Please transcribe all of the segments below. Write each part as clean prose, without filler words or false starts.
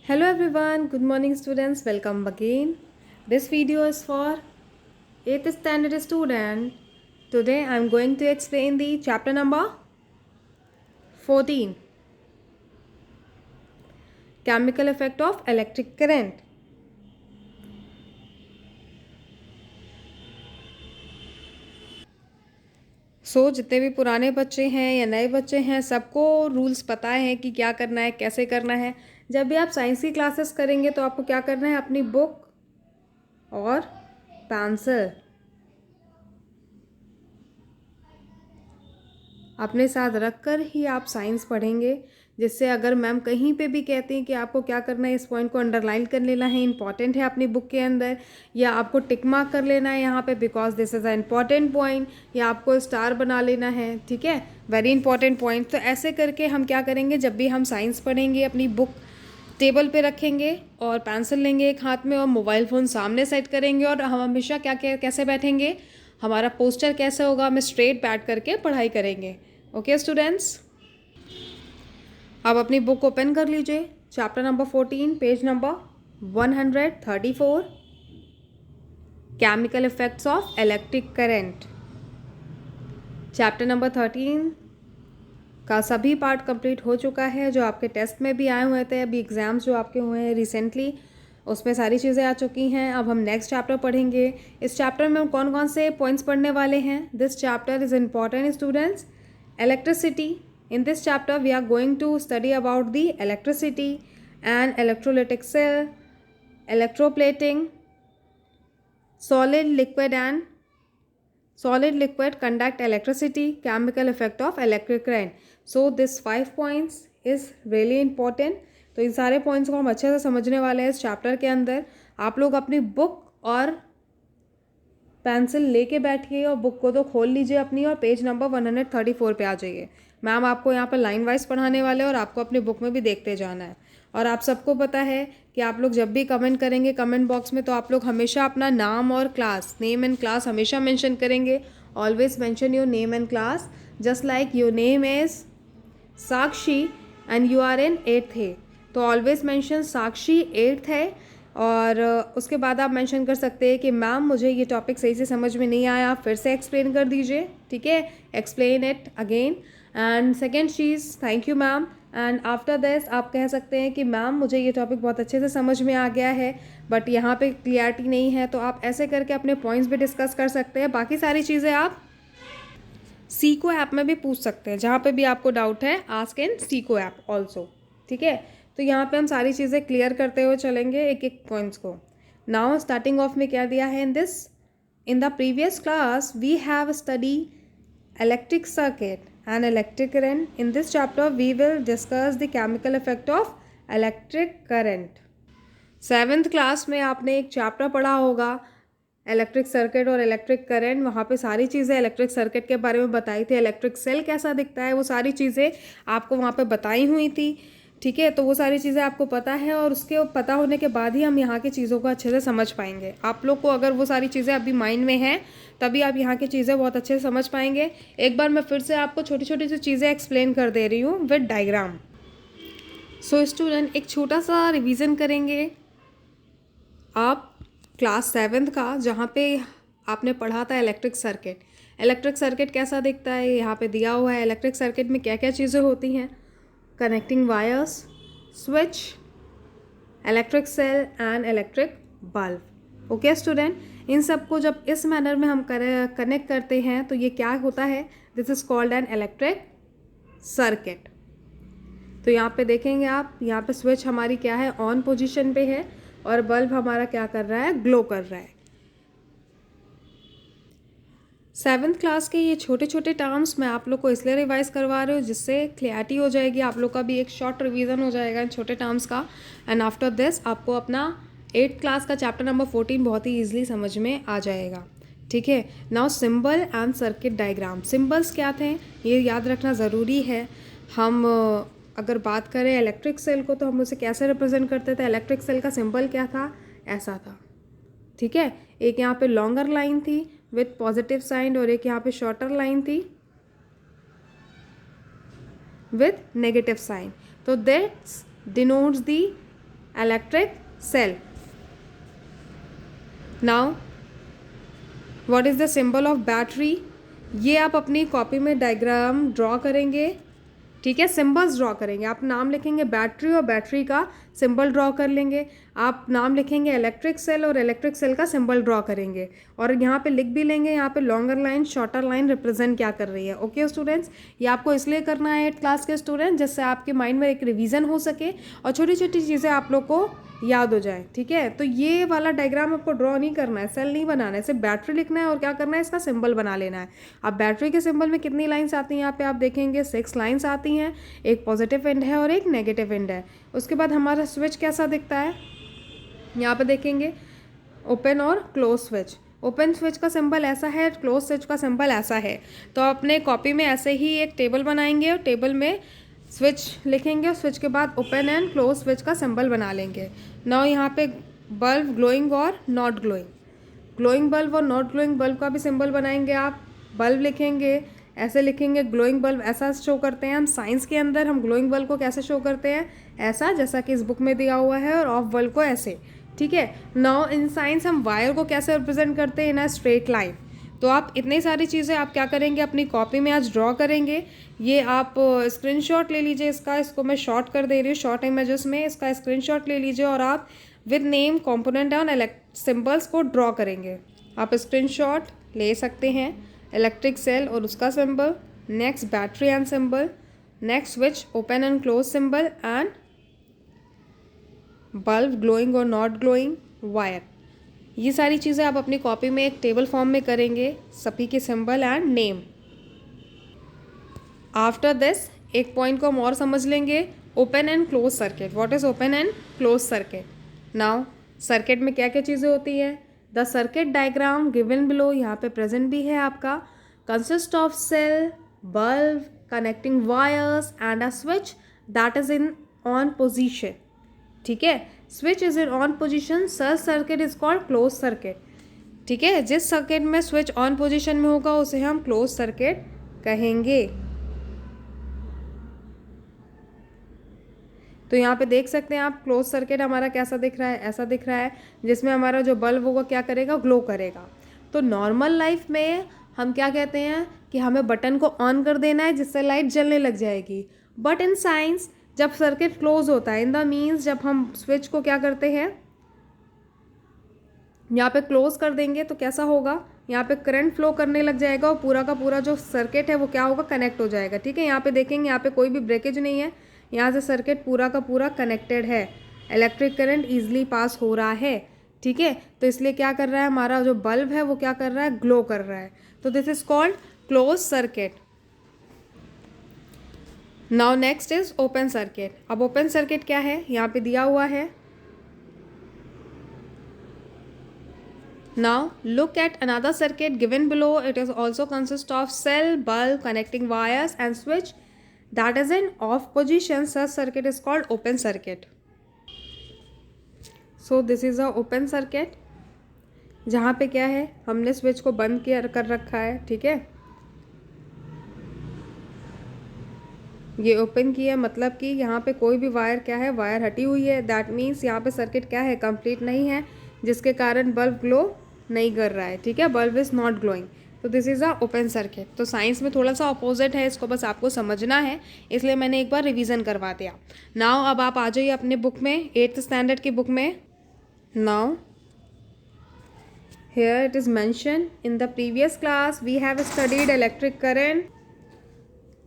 Hello everyone, good morning students, welcome again. This video is for 8th standard student. Today I am going to explain the chapter number 14, Chemical Effect of Electric Current. जितने भी पुराने बच्चे हैं या नए बच्चे हैं सबको रूल्स पता है कि क्या करना है, कैसे करना है। जब भी आप साइंस की क्लासेस करेंगे तो आपको क्या करना है, अपनी बुक और पेंसिल अपने साथ रख कर ही आप साइंस पढ़ेंगे, जिससे अगर मैम कहीं पे भी कहते हैं कि आपको क्या करना है, इस पॉइंट को अंडरलाइन कर लेना है, इंपॉर्टेंट है अपनी बुक के अंदर, या आपको टिक मार्क कर लेना है यहाँ पे because this is a important point, या आपको स्टार बना लेना है, ठीक है, वेरी इंपॉर्टेंट पॉइंट। तो ऐसे करके हम क्या करेंगे, जब भी हम साइंस पढ़ेंगे अपनी बुक टेबल पे रखेंगे और पेंसिल लेंगे एक हाथ में और मोबाइल फ़ोन सामने सेट करेंगे, और हम हमेशा कैसे बैठेंगे, हमारा पोस्टर कैसे होगा, हमें स्ट्रेट बैठ करके पढ़ाई करेंगे। ओके स्टूडेंट्स, अब अपनी बुक ओपन कर लीजिए, chapter number 14, page number 134, chemical effects of electric current. Chapter number 13 का सभी पार्ट कंप्लीट हो चुका है, जो आपके टेस्ट में भी आए हुए थे, अभी एग्ज़ाम्स जो आपके हुए हैं रिसेंटली उसमें सारी चीज़ें आ चुकी हैं। अब हम नेक्स्ट चैप्टर पढ़ेंगे। इस चैप्टर में हम कौन कौन से पॉइंट्स पढ़ने वाले हैं। This chapter is important students, electricity. In this chapter we are going to study about the electricity and electrolytic cell, electroplating, solid liquid conduct electricity, chemical effect of electric current. So this 5 points is really important. तो इन सारे points को हम अच्छे से समझने वाले हैं इस चैप्टर के अंदर। आप लोग अपनी बुक और पेंसिल लेके बैठिए और बुक को तो खोल लीजिए अपनी, और पेज नंबर 134 पे आ जाइए। मैम आपको यहाँ पर लाइन वाइज पढ़ाने वाले हैं और आपको अपनी बुक में भी देखते जाना है। और आप सबको पता है कि आप लोग जब भी कमेंट करेंगे कमेंट बॉक्स में, तो आप लोग हमेशा अपना नाम और क्लास, नेम एंड क्लास हमेशा मेंशन करेंगे। Always mention your name and class, just like your name is Sakshi and you are in 8th A, तो ऑलवेज मेंशन साक्षी 8th है। और उसके बाद आप मेंशन कर सकते हैं कि मैम मुझे ये टॉपिक सही से समझ में नहीं आया, आप फिर से एक्सप्लेन कर दीजिए, ठीक है, explain it again. And second cheese, thank you ma'am. And after this आप कह सकते हैं कि मैम मुझे ये टॉपिक बहुत अच्छे से समझ में आ गया है, बट यहाँ पे क्लियरिटी नहीं है, तो आप ऐसे करके अपने पॉइंट्स भी डिस्कस कर सकते हैं। बाकी सारी चीज़ें आप सीको ऐप में भी पूछ सकते हैं, जहाँ पे भी आपको डाउट है, ask in Seiko app also, ठीक है। तो यहाँ पे हम सारी चीज़ें क्लियर करते हुए चलेंगे एक एक पॉइंट्स को। नाउ स्टार्टिंग ऑफ में क्या दिया है, in the previous class we have study electric circuit and electric current. In this chapter we will discuss the chemical effect of electric current. 7th class में आपने एक चैप्टर पढ़ा होगा इलेक्ट्रिक सर्किट और इलेक्ट्रिक करंट, वहाँ पे सारी चीज़ें इलेक्ट्रिक सर्किट के बारे में बताई थी, इलेक्ट्रिक सेल कैसा दिखता है, वो सारी चीज़ें आपको वहाँ पे बताई हुई थी, ठीक है। तो वो सारी चीज़ें आपको पता है, और उसके पता होने के बाद ही हम यहाँ की चीज़ों को अच्छे से समझ पाएंगे। आप लोग को अगर वो सारी चीज़ें अभी माइंड में हैं तभी आप यहाँ की चीज़ें बहुत अच्छे से समझ पाएंगे। एक बार मैं फिर से आपको छोटी छोटी सी चीज़ें एक्सप्लेन कर दे रही हूँ विद डायग्राम। सो स्टूडेंट, एक छोटा सा रिवीजन करेंगे आप क्लास 7th का, जहाँ पे आपने पढ़ा था इलेक्ट्रिक सर्किट। इलेक्ट्रिक सर्किट कैसा दिखता है यहाँ पे दिया हुआ है। इलेक्ट्रिक सर्किट में क्या क्या चीज़ें होती हैं, connecting wires, switch, electric cell and electric bulb. Okay student, इन सबको जब इस मैनर में हम कनेक्ट करते हैं तो ये क्या होता है, this is called an electric circuit. तो यहाँ पे देखेंगे आप, यहाँ पे स्विच हमारी क्या है, ऑन पोजीशन पे है, और बल्ब हमारा क्या कर रहा है, ग्लो कर रहा है। 7th क्लास के ये छोटे छोटे टर्म्स मैं आप लोग को इसलिए रिवाइज करवा रही हूँ जिससे क्लियरिटी हो जाएगी, आप लोग का भी एक शॉर्ट रिवीजन हो जाएगा इन छोटे टर्म्स का। एंड आफ्टर दिस आपको अपना 8th क्लास का चैप्टर नंबर 14 बहुत ही ईजिली समझ में आ जाएगा, ठीक है। Now symbol and circuit diagram. Symbols क्या थे ये याद रखना ज़रूरी है। हम अगर बात करें इलेक्ट्रिक सेल को, तो हम उसे कैसे रिप्रेजेंट करते थे, इलेक्ट्रिक सेल का सिंबल क्या था, ऐसा था, ठीक है। एक यहाँ पे लॉन्गर लाइन थी विथ पॉजिटिव साइन, और एक यहाँ पे शॉर्टर लाइन थी विथ नेगेटिव साइन। तो that's denotes the electric cell. Now what is the symbol of battery? ये आप अपनी कॉपी में डायग्राम ड्रॉ करेंगे, ठीक है, सिंबल्स ड्रॉ करेंगे। आप नाम लिखेंगे बैटरी और बैटरी का सिंबल ड्रॉ कर लेंगे। आप नाम लिखेंगे इलेक्ट्रिक सेल और इलेक्ट्रिक सेल का सिंबल ड्रॉ करेंगे, और यहाँ पे लिख भी लेंगे यहाँ पे longer line shorter line represent क्या कर रही है। ओके स्टूडेंट्स, ये आपको इसलिए करना है 8th क्लास के स्टूडेंट, जिससे आपके माइंड में एक रिवीजन हो सके और छोटी छोटी चीज़ें आप लोग को याद हो जाए, ठीक है। तो ये वाला डायग्राम आपको ड्रॉ नहीं करना है, सेल नहीं बनाना है, सिर्फ बैटरी लिखना है और क्या करना है, इसका सिंबल बना लेना है। अब बैटरी के सिंबल में कितनी लाइंस आती हैं यहाँ पे आप देखेंगे, 6 लाइंस आती हैं। एक पॉजिटिव एंड है और एक नेगेटिव एंड है। उसके बाद हमारा स्विच कैसा दिखता है, यहाँ पे देखेंगे ओपन और क्लोज स्विच। ओपन स्विच का सिंबल ऐसा है, क्लोज स्विच का सिंबल ऐसा है। तो अपने कॉपी में ऐसे ही एक टेबल बनाएंगे और टेबल में स्विच लिखेंगे और स्विच के बाद ओपन एंड क्लोज स्विच का सिंबल बना लेंगे। नाउ यहाँ पे बल्ब ग्लोइंग और नॉट ग्लोइंग, ग्लोइंग बल्ब और नॉट ग्लोइंग बल्ब का भी सिंबल बनाएंगे। आप बल्ब लिखेंगे ऐसे लिखेंगे, ग्लोइंग बल्ब ऐसा शो करते हैं हम साइंस के अंदर। हम ग्लोइंग बल्ब को कैसे शो करते हैं, ऐसा जैसा कि इस बुक में दिया हुआ है, और ऑफ बल्ब को ऐसे, ठीक है। नाउ इन साइंस हम वायर को कैसे रिप्रेजेंट करते हैं, इन अ स्ट्रेट लाइन। तो आप इतनी सारी चीज़ें आप क्या करेंगे, अपनी कॉपी में आज ड्रॉ करेंगे। ये आप स्क्रीनशॉट ले लीजिए इसका, इसको मैं शॉर्ट कर दे रही हूँ शॉर्ट इमेजेस में, इसका स्क्रीनशॉट ले लीजिए और आप with name component and symbols को ड्रॉ करेंगे। आप स्क्रीनशॉट ले सकते हैं, इलेक्ट्रिक सेल और उसका symbol, next battery and symbol, next switch open and close symbol, and bulb glowing और नॉट ग्लोइंग, वायर। ये सारी चीज़ें आप अपनी कॉपी में एक टेबल फॉर्म में करेंगे, सभी के symbol and name. After this एक पॉइंट को हम और समझ लेंगे, open and close circuit. What is open and close circuit? Now circuit में क्या क्या चीज़ें होती है, the circuit diagram given below, यहाँ पे प्रेजेंट भी है आपका, consist of cell, bulb, connecting wires and a switch that is in on position, ठीक है। Switch is in on position, such circuit is called close circuit, ठीक है। जिस सर्किट में स्विच ऑन पोजिशन में होगा उसे हम क्लोज सर्किट कहेंगे। तो यहाँ पे देख सकते हैं आप क्लोज सर्किट हमारा कैसा दिख रहा है, ऐसा दिख रहा है, जिसमें हमारा जो बल्ब होगा क्या करेगा, ग्लो करेगा। तो नॉर्मल लाइफ में हम क्या कहते हैं कि हमें बटन को ऑन कर देना है जिससे लाइट जलने लग जाएगी, बट इन साइंस जब सर्किट क्लोज होता है, इन द मीन्स जब हम स्विच को क्या करते हैं, यहाँ पे क्लोज कर देंगे तो कैसा होगा, यहाँ पे करंट फ्लो करने लग जाएगा और पूरा का पूरा जो सर्किट है वो क्या होगा, कनेक्ट हो जाएगा, ठीक है। यहाँ पे देखेंगे यहाँ पे कोई भी ब्रेकेज नहीं है, यहाँ से सर्किट पूरा का पूरा कनेक्टेड है, इलेक्ट्रिक करंट ईजिली पास हो रहा है, ठीक है। तो इसलिए क्या कर रहा है, हमारा जो बल्ब है वो क्या कर रहा है, ग्लो कर रहा है। तो this is called close circuit. Now next is open circuit. अब ओपन सर्किट क्या है, यहाँ पे दिया हुआ है। Now look at another circuit given below. It is also consist of cell, bulb, connecting wires and switch that is in off position. Such circuit is called open circuit. So this is a open circuit. जहाँ पे क्या है, हमने switch को बंद किया कर रखा है, ठीक है। ये ओपन किया मतलब कि यहाँ पे कोई भी वायर क्या है, वायर हटी हुई है। दैट मीन्स यहाँ पे सर्किट क्या है, कंप्लीट नहीं है, जिसके कारण बल्ब ग्लो नहीं कर रहा है, ठीक है। Bulb is not glowing. तो this is a open circuit. तो साइंस में थोड़ा सा अपोजिट है, इसको बस आपको समझना है, इसलिए मैंने एक बार रिवीजन करवा दिया। नाउ अब आप आ जाइए अपने बुक में, 8th स्टैंडर्ड की बुक में। Now here it is mention in the previous class we have studied electric current,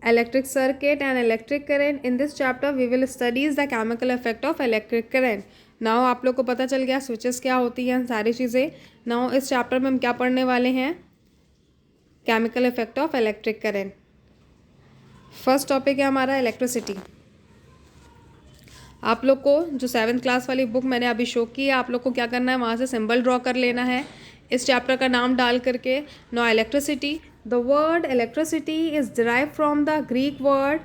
electric circuit and electric current. In this chapter we will studies the chemical effect of electric current. Now आप लोग को पता चल गया switches क्या होती हैं, सारी चीज़ें। Now इस चैप्टर में हम क्या पढ़ने वाले हैं, chemical effect of electric current. First topic है हमारा इलेक्ट्रिसिटी। आप लोग को जो 7th क्लास वाली बुक मैंने अभी शो की है, आप लोग को क्या करना है, वहाँ से सिंबल ड्रॉ कर लेना है इस चैप्टर का नाम डाल करके। No electricity, the word electricity is derive from the Greek word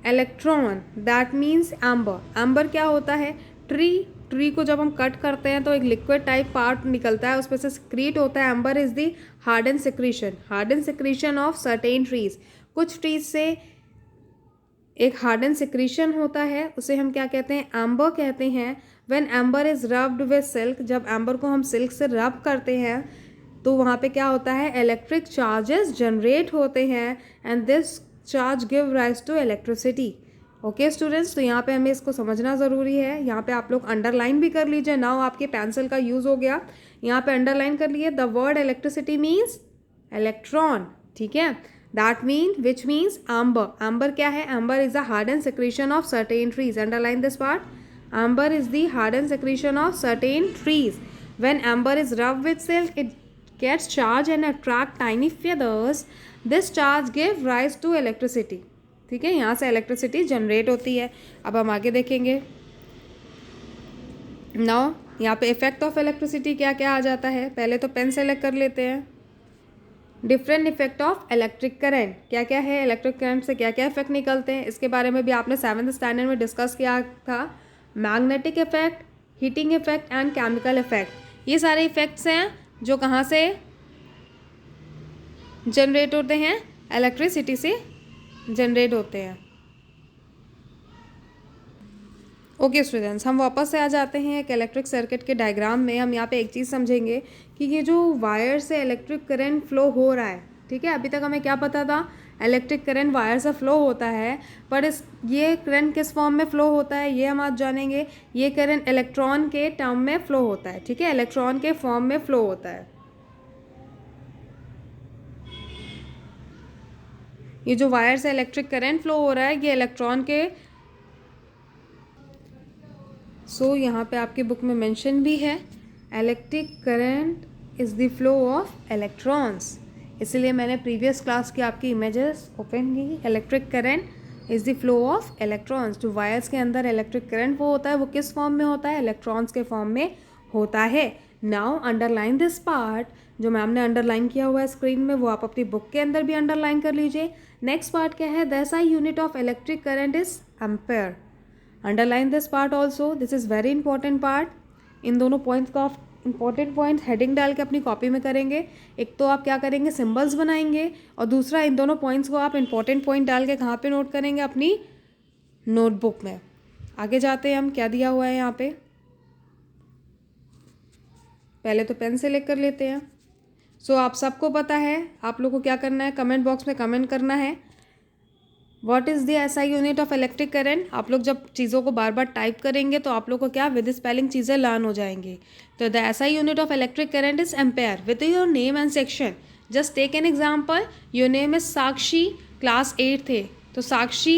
electron that means amber. Amber क्या होता है, ट्री को जब हम कट करते हैं तो एक लिक्विड टाइप पार्ट निकलता है, उसमें से सिक्रीट होता है। Amber is the harden secretion of certain trees. कुछ ट्रीज से एक हार्डन सिक्रीशन होता है, उसे हम क्या कहते हैं, एम्बर कहते हैं। When amber is rubbed with silk, जब एम्बर को हम सिल्क से रब करते हैं तो वहाँ पे क्या होता है, इलेक्ट्रिक चार्जेस जनरेट होते हैं and this charge give rise to electricity. Okay students, तो यहाँ पे हमें इसको समझना ज़रूरी है। यहाँ पे आप लोग अंडरलाइन भी कर लीजिए। नाउ आपके पेंसिल का यूज़ हो गया, यहाँ पे अंडरलाइन कर लिए। The word electricity means electron, ठीक है, that mean which means amber. Amber क्या है, amber is the harden secretion of certain trees. Underline this part, amber is the harden secretion of certain trees. When amber is rubbed with silk it gets charge and attract tiny feathers. This charge give rise to electricity. ठीक है, यहाँ से electricity generate होती है। अब हम आगे देखेंगे। नाउ यहाँ पे इफेक्ट ऑफ इलेक्ट्रिसिटी क्या क्या आ जाता है। पहले तो पेन सेलेक्ट कर लेते हैं। Different effect of electric current क्या क्या है, इलेक्ट्रिक करंट से क्या क्या इफेक्ट निकलते हैं, इसके बारे में भी आपने 7th स्टैंडर्ड में डिस्कस किया था। Magnetic effect, heating effect and chemical effect, ये सारे इफेक्ट्स हैं जो कहाँ से जनरेट होते हैं, इलेक्ट्रिसिटी से जनरेट होते हैं। ओके स्टूडेंट्स, हम वापस से आ जाते हैं एक इलेक्ट्रिक सर्किट के डायग्राम में। हम यहाँ पे एक चीज़ समझेंगे कि ये जो वायर से इलेक्ट्रिक करंट फ्लो हो रहा है, ठीक है, अभी तक हमें क्या पता था, इलेक्ट्रिक करंट वायर से फ्लो होता है, पर ये करंट किस फॉर्म में फ्लो होता है ये हम आज जानेंगे। ये करंट इलेक्ट्रॉन के टर्म में फ्लो होता है, ठीक है, इलेक्ट्रॉन के फॉर्म में फ्लो होता है। ये जो वायर से इलेक्ट्रिक करंट फ्लो हो रहा है ये इलेक्ट्रॉन के यहाँ पे आपकी बुक में मेंशन भी है, electric current is the flow of electrons. इसलिए मैंने प्रीवियस क्लास की आपकी इमेजेस ओपन की। Electric current is the flow of electrons. जो वायर्स के अंदर इलेक्ट्रिक करंट वो होता है वो किस फॉर्म में होता है, इलेक्ट्रॉन्स के फॉर्म में होता है। नाउ अंडरलाइन दिस पार्ट, जो मैम ने अंडरलाइन किया हुआ है स्क्रीन में वो आप अपनी बुक के अंदर भी अंडरलाइन कर लीजिए। नेक्स्ट पार्ट क्या है, the SI unit of electric current is ampere. Underline this part also, this is very important part. इन दोनों पॉइंट्स का इंपॉर्टेंट पॉइंट हेडिंग डाल के अपनी कॉपी में करेंगे। एक तो आप क्या करेंगे, सिंबल्स बनाएंगे, और दूसरा इन दोनों पॉइंट्स को आप इंपॉर्टेंट पॉइंट डाल के कहाँ पे नोट करेंगे, अपनी नोटबुक में। आगे जाते हैं हम, क्या दिया हुआ है यहाँ पे। पहले तो पेन सेलेक्ट कर लेते हैं। आप सबको पता है, आप लोग को क्या करना है, कमेंट बॉक्स में कमेंट करना है what is the SI unit of electric current. आप लोग जब चीज़ों को बार बार टाइप करेंगे तो आप लोग को क्या विद स्पेलिंग चीज़ें लर्न हो जाएंगी। तो the SI unit of electric current is ampere with your name and section. Just take an example, your name is Sakshi, class 8 थे तो साक्षी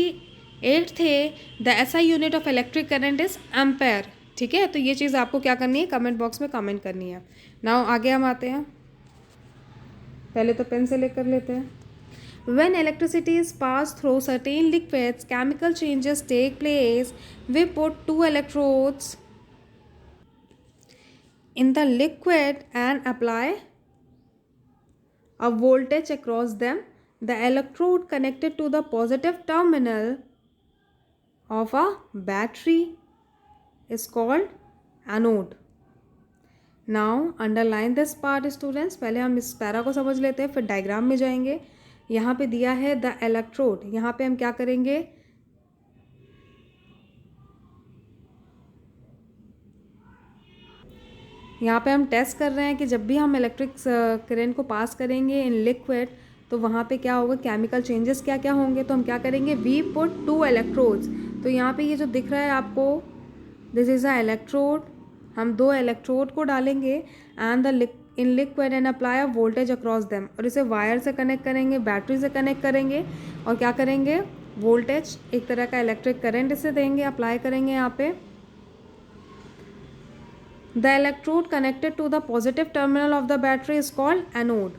8 थे, the SI unit of electric current is ampere. ठीक है, तो ये चीज़ आपको क्या करनी है, कमेंट बॉक्स में कमेंट करनी है। नाउ आगे हम आते हैं, पहले तो पेन से लेकर लेते हैं। When electricity is passed through certain liquids, chemical changes take place. We put 2 electrodes in the liquid and apply a voltage across them. The electrode connected to the positive terminal of a battery is called anode. Now underline this part students। पहले हम इस para को समझ लेते हैं, फिर diagram में जाएंगे। यहाँ पे दिया है द इलेक्ट्रोड, यहाँ पे हम क्या करेंगे, यहाँ पे हम टेस्ट कर रहे हैं कि जब भी हम इलेक्ट्रिक करंट को पास करेंगे इन लिक्विड तो वहाँ पे क्या होगा, केमिकल चेंजेस क्या क्या होंगे। तो हम क्या करेंगे, वी पुट 2 इलेक्ट्रोड्स। तो यहाँ पे ये जो दिख रहा है आपको, दिस इज़ अ इलेक्ट्रोड, हम 2 इलेक्ट्रोड को डालेंगे and the in liquid and apply a voltage across them, और इसे वायर से कनेक्ट करेंगे, बैटरी से कनेक्ट करेंगे और क्या करेंगे, वोल्टेज, एक तरह का इलेक्ट्रिक करंट इसे देंगे, अप्लाई करेंगे यहाँ पे। The electrode connected to the positive terminal of the battery is called anode.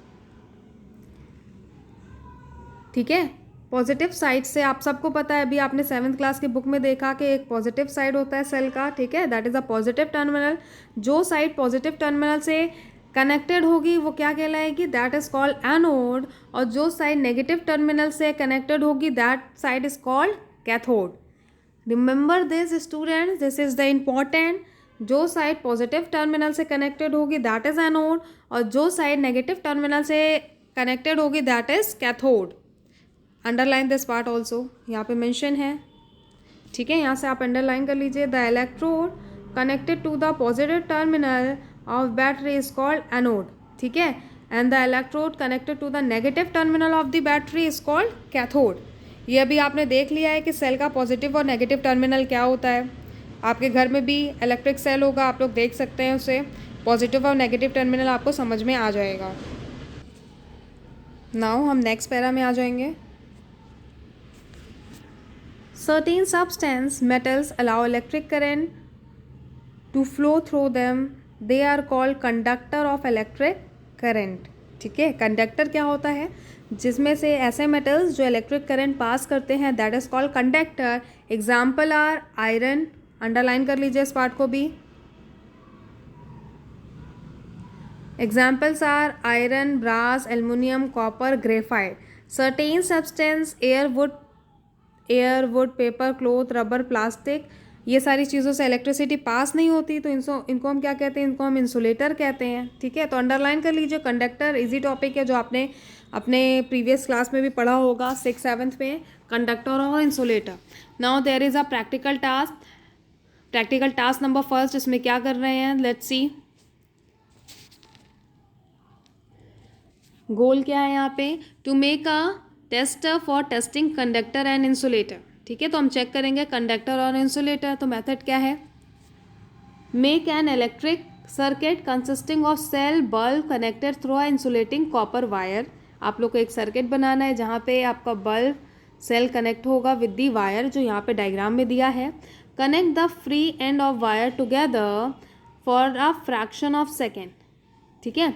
ठीक है, पॉजिटिव साइड से आप सबको पता है, अभी आपने 7th क्लास की बुक में देखा कि एक पॉजिटिव साइड होता है सेल का, ठीक है, that is a positive terminal. जो साइड पॉजिटिव टर्मिनल से कनेक्टेड होगी वो क्या कहलाएगी, दैट इज कॉल्ड एनोड, और जो साइड नेगेटिव टर्मिनल से कनेक्टेड होगी that side is called cathode. Remember this students, this is the important. जो साइड पॉजिटिव टर्मिनल से कनेक्टेड होगी दैट इज एनोड, और जो साइड नेगेटिव टर्मिनल से कनेक्टेड होगी that is cathode. Underline this part also, यहाँ पे मेंशन है, ठीक है, यहाँ से आप अंडरलाइन कर लीजिए। The electrode connected to the positive terminal of battery is called anode, ठीक है, and the electrode connected to the negative terminal of the battery is called cathode. ये अभी आपने देख लिया है कि सेल का पॉजिटिव और नेगेटिव टर्मिनल क्या होता है। आपके घर में भी इलेक्ट्रिक सेल होगा, आप लोग देख सकते हैं उसे, पॉजिटिव और नेगेटिव टर्मिनल आपको समझ में आ जाएगा। नाउ हम नेक्स्ट पैरा में आ जाएंगे। Certain substance metals allow electric current to flow through them. They are called conductor of electric current. ठीक है, कंडक्टर क्या होता है, जिसमें से ऐसे मेटल्स जो इलेक्ट्रिक करंट पास करते हैं, that is called conductor. Example are iron, underline कर लीजिए इस पार्ट को भी। Examples are iron, brass, aluminium, copper, graphite. Certain substance air, wood, paper, cloth, rubber, plastic, ये सारी चीज़ों से इलेक्ट्रिसिटी पास नहीं होती, तो इनको हम क्या कहते हैं, इनको हम इंसुलेटर कहते हैं, ठीक है। तो अंडरलाइन कर लीजिए, कंडक्टर इजी टॉपिक है जो आपने अपने प्रीवियस क्लास में भी पढ़ा होगा 6th-7th में, कंडक्टर और insulator. Now there is a practical task number first, इसमें क्या कर रहे हैं, लेट्स सी। गोल क्या है यहाँ पे, to make a tester for testing conductor and insulator, ठीक है। तो हम चेक करेंगे कंडक्टर और इंसुलेटर। तो मेथड क्या है, make an electric circuit consisting of cell bulb connected through a insulating copper wire. आप लोग को एक सर्किट बनाना है जहाँ पे आपका बल्ब सेल कनेक्ट होगा विद दी वायर, जो यहाँ पे डायग्राम में दिया है। Connect the free end of wire together for a fraction of second, ठीक है।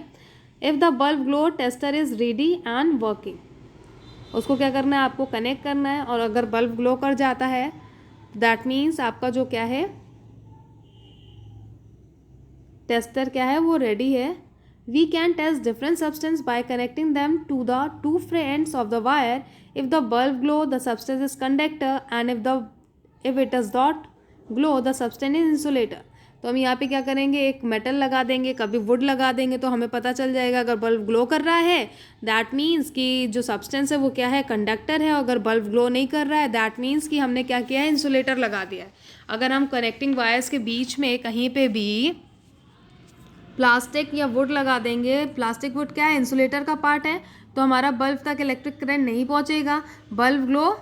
If the bulb glow tester is ready and working, उसको क्या करना है, आपको कनेक्ट करना है, और अगर बल्ब ग्लो कर जाता है दैट मीन्स आपका जो क्या है टेस्टर क्या है, वो रेडी है। We can test different substance by connecting them to the two free ends of the wire. If the bulb glow the substance is conductor and if it does not glow the substance is insulator. तो हम यहाँ पे क्या करेंगे, एक metal लगा देंगे, कभी वुड लगा देंगे, तो हमें पता चल जाएगा अगर बल्ब ग्लो कर रहा है दैट मीन्स कि जो सब्सटेंस है वो क्या है, कंडक्टर है। और अगर बल्ब ग्लो नहीं कर रहा है दैट मीन्स कि हमने क्या किया है, इंसुलेटर लगा दिया है। अगर हम कनेक्टिंग वायर्स के बीच में कहीं पे भी प्लास्टिक या वुड लगा देंगे, प्लास्टिक वुड क्या है, इंसुलेटर का पार्ट है, तो हमारा बल्ब तक इलेक्ट्रिक करंट नहीं पहुँचेगा, बल्ब ग्लो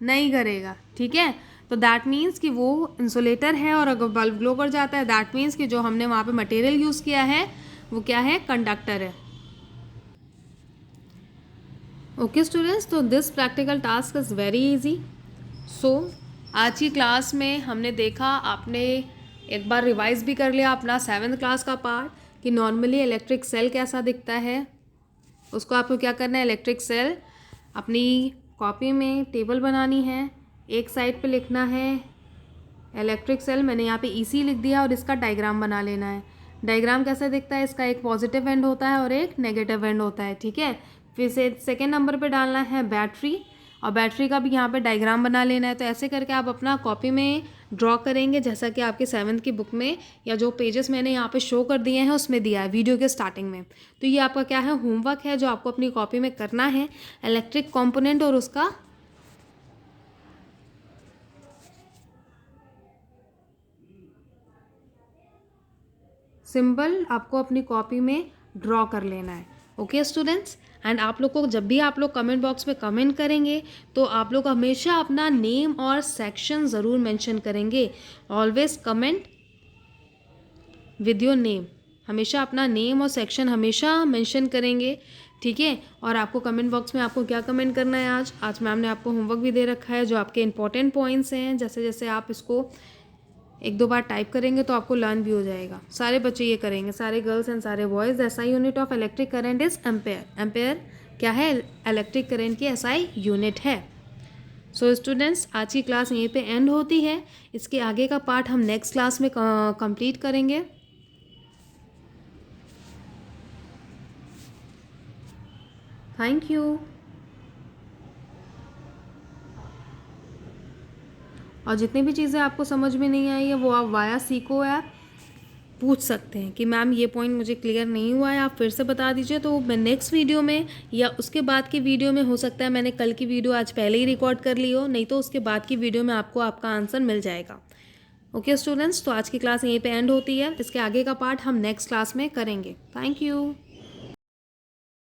नहीं करेगा, ठीक है। तो दैट मीन्स कि वो इंसुलेटर है, और अगर बल्ब ग्लो कर जाता है दैट मीन्स कि जो हमने वहाँ पे मटेरियल यूज़ किया है वो क्या है, कंडक्टर है। ओके स्टूडेंट्स, तो this practical task is very easy. So आज की क्लास में हमने देखा, आपने एक बार रिवाइज भी कर लिया अपना 7th क्लास का पार्ट, कि नॉर्मली इलेक्ट्रिक सेल कैसा दिखता है। उसको आपको क्या करना है, इलेक्ट्रिक सेल अपनी कॉपी में टेबल बनानी है, एक साइड पे लिखना है इलेक्ट्रिक सेल, मैंने यहाँ पे EC लिख दिया, और इसका डायग्राम बना लेना है। डायग्राम कैसे दिखता है, इसका एक पॉजिटिव एंड होता है और एक नेगेटिव एंड होता है, ठीक है। फिर से सेकेंड नंबर पे डालना है बैटरी, और बैटरी का भी यहाँ पे डायग्राम बना लेना है। तो ऐसे करके आप अपना कॉपी में ड्रॉ करेंगे, जैसा कि आपके 7th की बुक में या जो पेजेस मैंने यहाँ पे शो कर दिए हैं उसमें दिया है वीडियो के स्टार्टिंग में। तो ये आपका क्या है, होमवर्क है जो आपको अपनी कॉपी में करना है। इलेक्ट्रिक कॉम्पोनेंट और उसका सिंबल आपको अपनी कॉपी में ड्रॉ कर लेना है। ओके स्टूडेंट्स, एंड आप लोग को जब भी आप लोग कमेंट बॉक्स में कमेंट करेंगे तो आप लोग हमेशा अपना नेम और सेक्शन ज़रूर मेंशन करेंगे। Always comment with your name, हमेशा अपना नेम और सेक्शन हमेशा मेंशन करेंगे, ठीक है। और आपको कमेंट बॉक्स में आपको क्या कमेंट करना है, आज मैम ने आपको होमवर्क भी दे रखा है जो आपके इंपॉर्टेंट पॉइंट्स हैं। जैसे जैसे आप इसको 1-2 बार टाइप करेंगे तो आपको लर्न भी हो जाएगा। सारे बच्चे ये करेंगे, सारे गर्ल्स एंड सारे boys. SI unit of electric current is ampere. Ampere क्या है, इलेक्ट्रिक करंट की SI यूनिट है। सो स्टूडेंट्स, आज की क्लास यहीं पे एंड होती है। इसके आगे का पार्ट हम नेक्स्ट क्लास में कंप्लीट करेंगे। Thank you. और जितनी भी चीज़ें आपको समझ में नहीं आई है वो आप वाया सीखो ऐप पूछ सकते हैं कि मैम ये पॉइंट मुझे क्लियर नहीं हुआ है, आप फिर से बता दीजिए। तो मैं नेक्स्ट वीडियो में या उसके बाद की वीडियो में, हो सकता है मैंने कल की वीडियो आज पहले ही रिकॉर्ड कर ली हो, नहीं तो उसके बाद की वीडियो में आपको आपका आंसर मिल जाएगा। ओके स्टूडेंट्स, तो आज की क्लास यहीं पे एंड होती है। इसके आगे का पार्ट हम नेक्स्ट क्लास में करेंगे। Thank you.